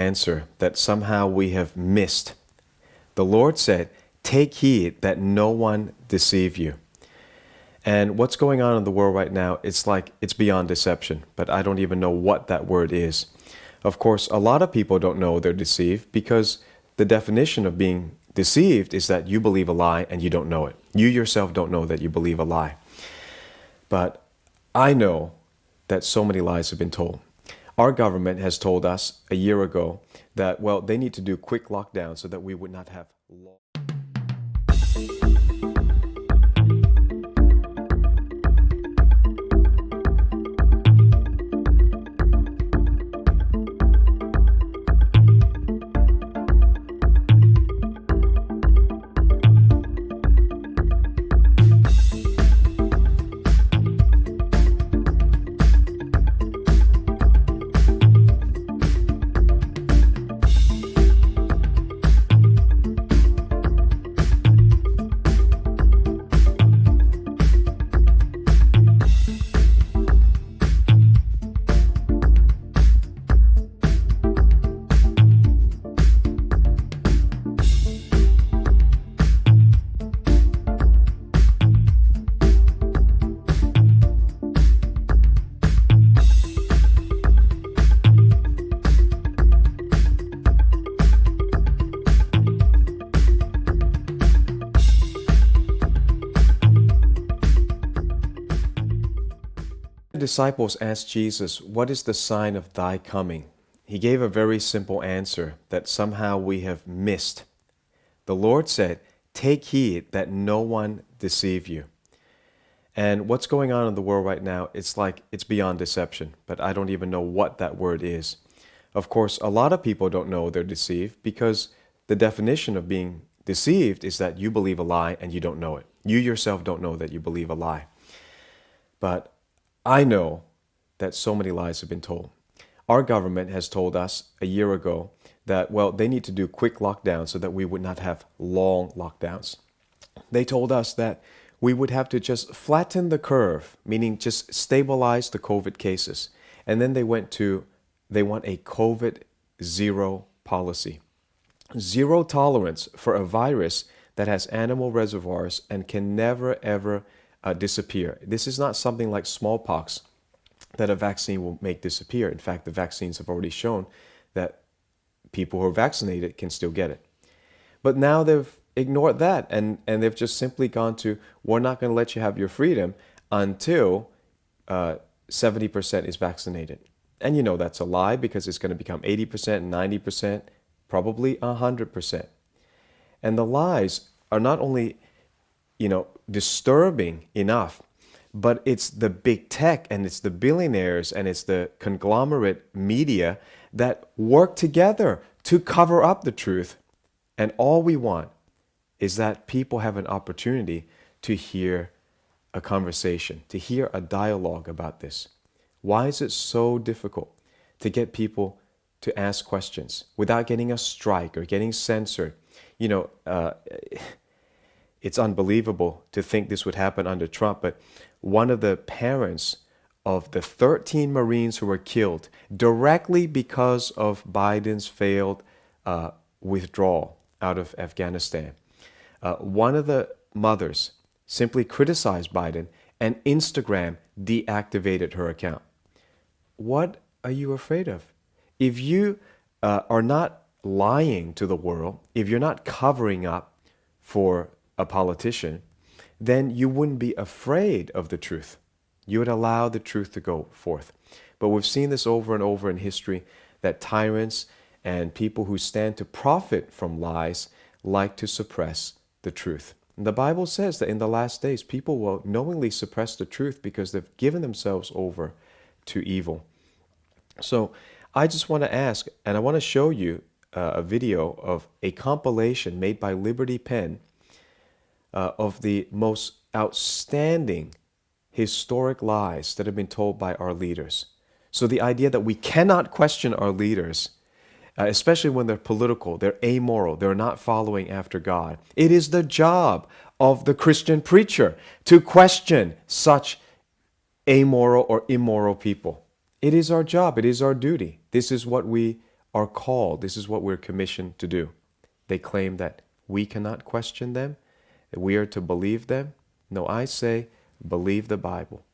answer that somehow we have missed. The Lord said, "Take heed that no one deceive you." And what's going on in the world right now, it's like it's beyond deception, but I don't even know what that word is. Of course, a lot of people don't know they're deceived because the definition of being deceived is that you believe a lie and you don't know it. You yourself don't know that you believe a lie. But I know that so many lies have been told. Our government has told us a year ago that, well, they need to do quick lockdown so that we would not have law. The disciples asked Jesus, "What is the sign of thy coming?" He gave a very simple answer that somehow we have missed. The Lord said, "Take heed that no one deceive you." And what's going on in the world right now, it's like it's beyond deception, but I don't even know what that word is. Of course, a lot of people don't know they're deceived because the definition of being deceived is that you believe a lie and you don't know it. You yourself don't know that you believe a lie. But I know that so many lies have been told. Our government has told us a year ago that, well, they need to do quick lockdowns so that we would not have long lockdowns. They told us that we would have to just flatten the curve, meaning just stabilize the COVID cases. And then they want a COVID zero policy. Zero tolerance for a virus that has animal reservoirs and can never ever disappear. This is not something like smallpox that a vaccine will make disappear. In fact, the vaccines have already shown that people who are vaccinated can still get it. But now they've ignored that and they've just simply gone to, we're not going to let you have your freedom until 70% is vaccinated. And you know that's a lie because it's going to become 80%, 90%, probably 100%. And the lies are not only disturbing enough, but it's the big tech and it's the billionaires and it's the conglomerate media that work together to cover up the truth. And all we want is that people have an opportunity to hear a conversation, to hear a dialogue about this. Why is it so difficult to get people to ask questions without getting a strike or getting censored? It's unbelievable to think this would happen under Trump, but one of the parents of the 13 Marines who were killed directly because of Biden's failed withdrawal out of Afghanistan, one of the mothers simply criticized Biden and Instagram deactivated her account. What are you afraid of? If you are not lying to the world, if you're not covering up for a politician, then you wouldn't be afraid of the truth. You would allow the truth to go forth. But we've seen this over and over in history that tyrants and people who stand to profit from lies like to suppress the truth. And the Bible says that in the last days, people will knowingly suppress the truth because they've given themselves over to evil. So I just want to ask, and I want to show you a video of a compilation made by Liberty Pen of the most outstanding historic lies that have been told by our leaders. So the idea that we cannot question our leaders, especially when they're political, they're amoral, they're not following after God. It is the job of the Christian preacher to question such amoral or immoral people. It is our job. It is our duty. This is what we are called. This is what we're commissioned to do. They claim that we cannot question them, that we are to believe them. No, I say, believe the Bible.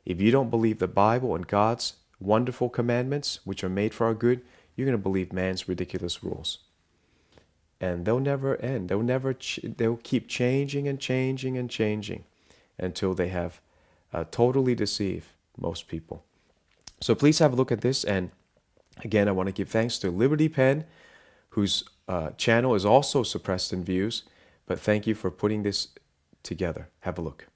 If you don't believe the Bible and God's wonderful commandments, which are made for our good, you're going to believe man's ridiculous rules. And they'll never end. They'll keep changing and changing and changing until they have totally deceived most people. So please have a look at this. And again, I want to give thanks to Liberty Pen, whose channel is also suppressed in views. But thank you for putting this together. Have a look.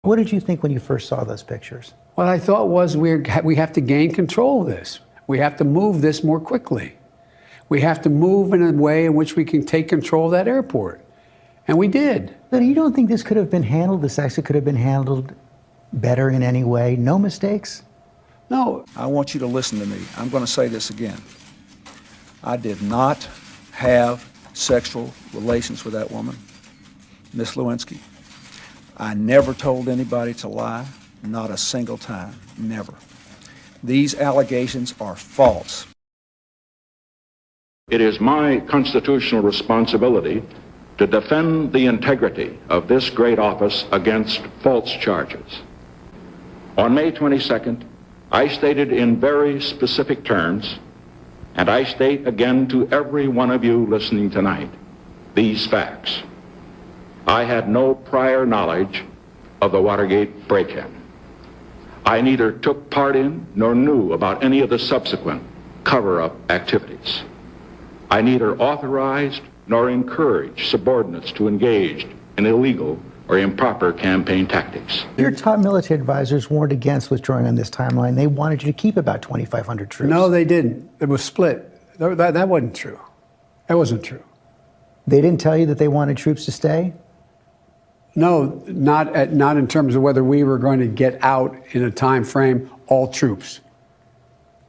What did you think when you first saw those pictures? What I thought was we have to gain control of this. We have to move this more quickly. We have to move in a way in which we can take control of that airport. And we did. But you don't think this could have been handled, this actually could have been handled better in any way? No mistakes? No. I want you to listen to me. I'm going to say this again. I did not have sexual relations with that woman, Miss Lewinsky. I never told anybody to lie, not a single time, never. These allegations are false. It is my constitutional responsibility to defend the integrity of this great office against false charges. On May 22nd, I stated in very specific terms, and I state again to every one of you listening tonight, these facts. I had no prior knowledge of the Watergate break-in. I neither took part in nor knew about any of the subsequent cover-up activities. I neither authorized nor encouraged subordinates to engage in illegal or improper campaign tactics. Your top military advisors warned against withdrawing on this timeline. They wanted you to keep about 2,500 troops. No, they didn't. It was split. That wasn't true. That wasn't true. They didn't tell you that they wanted troops to stay? No, not in terms of whether we were going to get out in a time frame, all troops.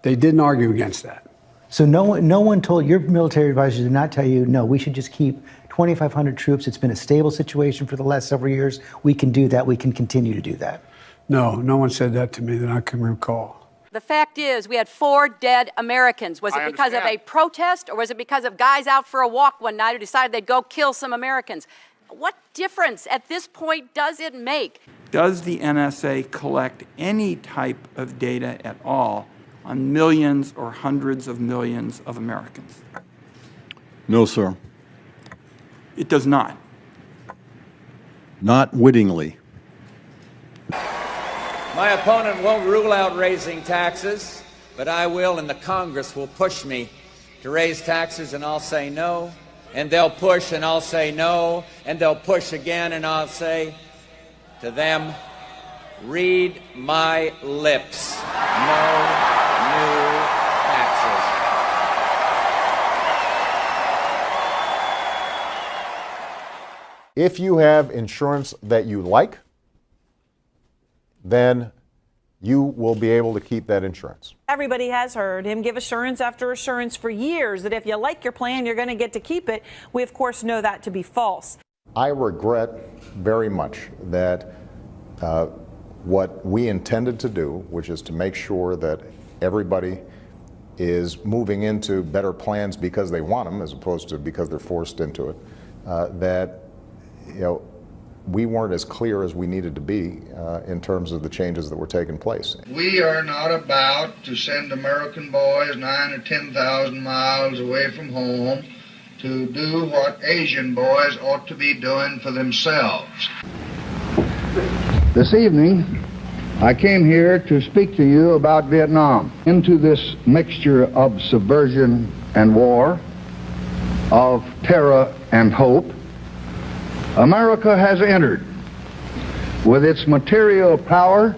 They didn't argue against that. So no one told, your military advisors did not tell you, no, we should just keep 2,500 troops. It's been a stable situation for the last several years. We can do that. We can continue to do that. No, no one said that to me that I can recall. The fact is, we had 4 dead Americans. Was it because of a protest, or was it because of guys out for a walk one night who decided they'd go kill some Americans? What difference at this point does it make? Does the NSA collect any type of data at all on millions or hundreds of millions of Americans? No, sir. It does not. Not wittingly. My opponent won't rule out raising taxes, but I will, and the Congress will push me to raise taxes, and I'll say no. And they'll push, and I'll say no. And they'll push again, and I'll say to them, read my lips. No new taxes. If you have insurance that you like, then you will be able to keep that insurance. Everybody has heard him give assurance after assurance for years that if you like your plan, you're going to get to keep it. We, of course, know that to be false. I regret very much that what we intended to do, which is to make sure that everybody is moving into better plans because they want them as opposed to because they're forced into it, that we weren't as clear as we needed to be in terms of the changes that were taking place. We are not about to send American boys 9,000 or 10,000 miles away from home to do what Asian boys ought to be doing for themselves. This evening, I came here to speak to you about Vietnam. Into this mixture of subversion and war, of terror and hope, America has entered with its material power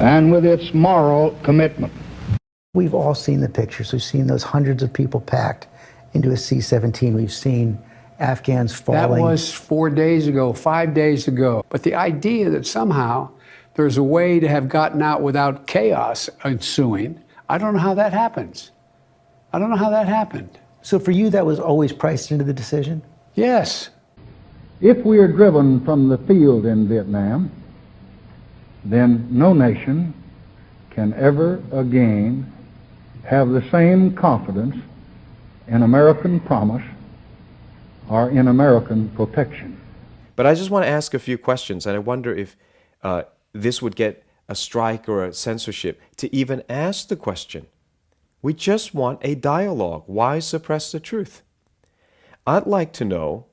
and with its moral commitment. We've all seen the pictures. We've seen those hundreds of people packed into a C-17. We've seen Afghans falling. That was 4 days ago, 5 days ago. But the idea that somehow there's a way to have gotten out without chaos ensuing, I don't know how that happens. I don't know how that happened. So for you, that was always priced into the decision? Yes. If we are driven from the field in Vietnam, then no nation can ever again have the same confidence in American promise or in American protection. But I just want to ask a few questions, and I wonder if this would get a strike or a censorship to even ask the question. We just want a dialogue. Why suppress the truth? I'd like to know,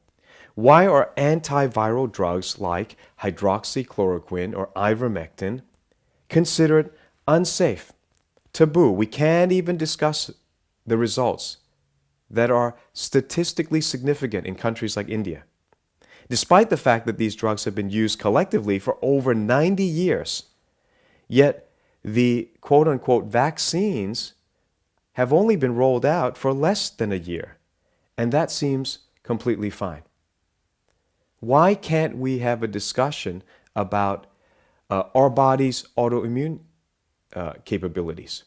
why are antiviral drugs like hydroxychloroquine or ivermectin considered unsafe, taboo? We can't even discuss the results that are statistically significant in countries like India, despite the fact that these drugs have been used collectively for over 90 years. Yet the quote-unquote vaccines have only been rolled out for less than a year, and that seems completely fine. Why can't we have a discussion about our body's autoimmune capabilities?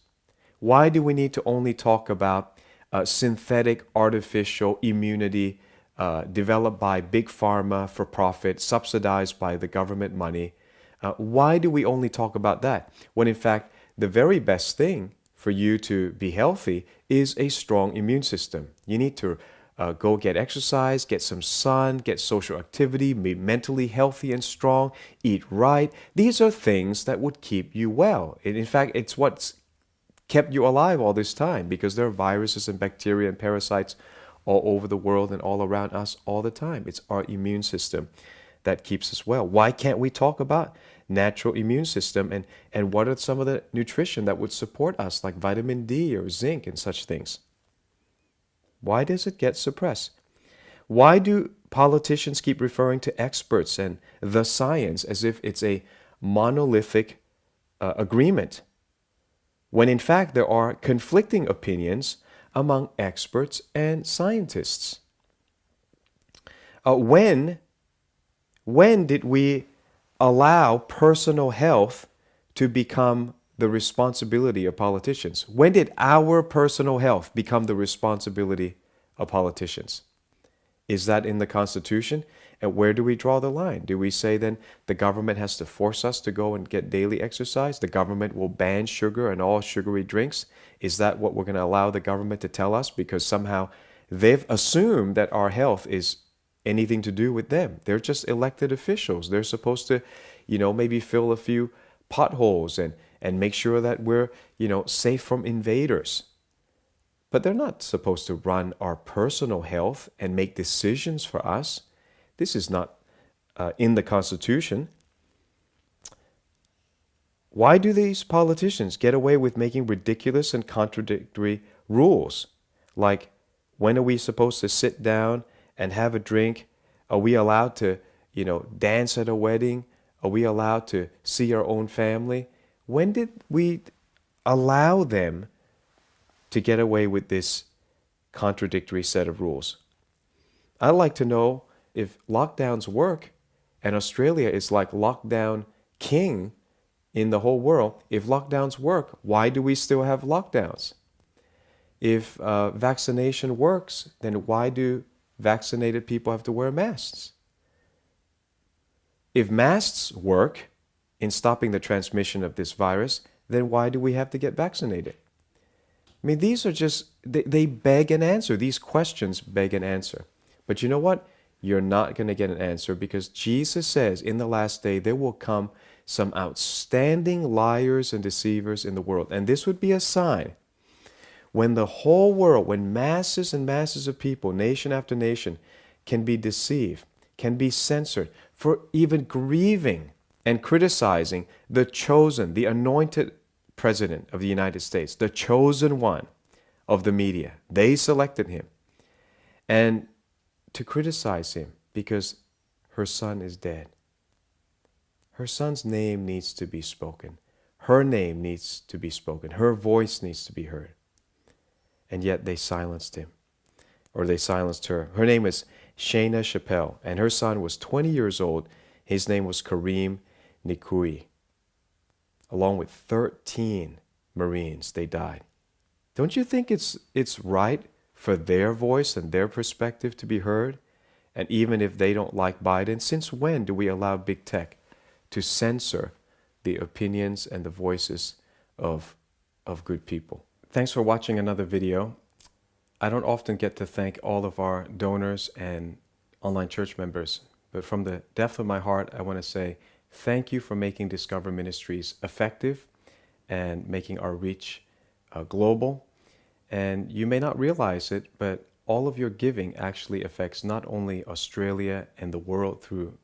Why do we need to only talk about synthetic artificial immunity developed by big pharma for profit, subsidized by the government money? Why do we only talk about that when in fact the very best thing for you to be healthy is a strong immune system? You need to go get exercise, get some sun, get social activity, be mentally healthy and strong, eat right. These are things that would keep you well. In fact, it's what's kept you alive all this time, because there are viruses and bacteria and parasites all over the world and all around us all the time. It's our immune system that keeps us well. Why can't we talk about natural immune system and what are some of the nutrition that would support us, like vitamin D or zinc and such things? Why does it get suppressed? Why do politicians keep referring to experts and the science as if it's a monolithic agreement, when in fact there are conflicting opinions among experts and scientists? When did we allow personal health to become the responsibility of politicians? When did our personal health become the responsibility of politicians? Is that in the Constitution? And where do we draw the line? Do we say then the government has to force us to go and get daily exercise? The government will ban sugar and all sugary drinks? Is that what we're going to allow the government to tell us? Because somehow they've assumed that our health is anything to do with them. They're just elected officials. They're supposed to, maybe fill a few potholes and make sure that we're, safe from invaders. But they're not supposed to run our personal health and make decisions for us. This is not in the Constitution. Why do these politicians get away with making ridiculous and contradictory rules? Like, when are we supposed to sit down and have a drink? Are we allowed to, dance at a wedding? Are we allowed to see our own family? When did we allow them to get away with this contradictory set of rules? I'd like to know if lockdowns work, and Australia is like lockdown king in the whole world. If lockdowns work, why do we still have lockdowns? If vaccination works, then why do vaccinated people have to wear masks? If masks work in stopping the transmission of this virus, then why do we have to get vaccinated? I mean, these are just, they beg an answer. These questions beg an answer. But you know what? You're not going to get an answer, because Jesus says in the last day there will come some outstanding liars and deceivers in the world. And this would be a sign when the whole world, when masses and masses of people, nation after nation, can be deceived, can be censored for even grieving and criticizing the chosen, the anointed President of the United States, the chosen one of the media. They selected him. And to criticize him because her son is dead. Her son's name needs to be spoken. Her name needs to be spoken. Her voice needs to be heard. And yet they silenced him, or they silenced her. Her name is Shayna Chappelle, and her son was 20 years old. His name was Kareem Nikui. Along with 13 Marines, they died. Don't you think it's right for their voice and their perspective to be heard? And even if they don't like Biden, since when do we allow big tech to censor the opinions and the voices of good people. Thanks for watching another video. I don't often get to thank all of our donors and online church members, but from the depth of my heart, I want to say thank you for making Discover Ministries effective and making our reach global. And you may not realize it, but all of your giving actually affects not only Australia and the world through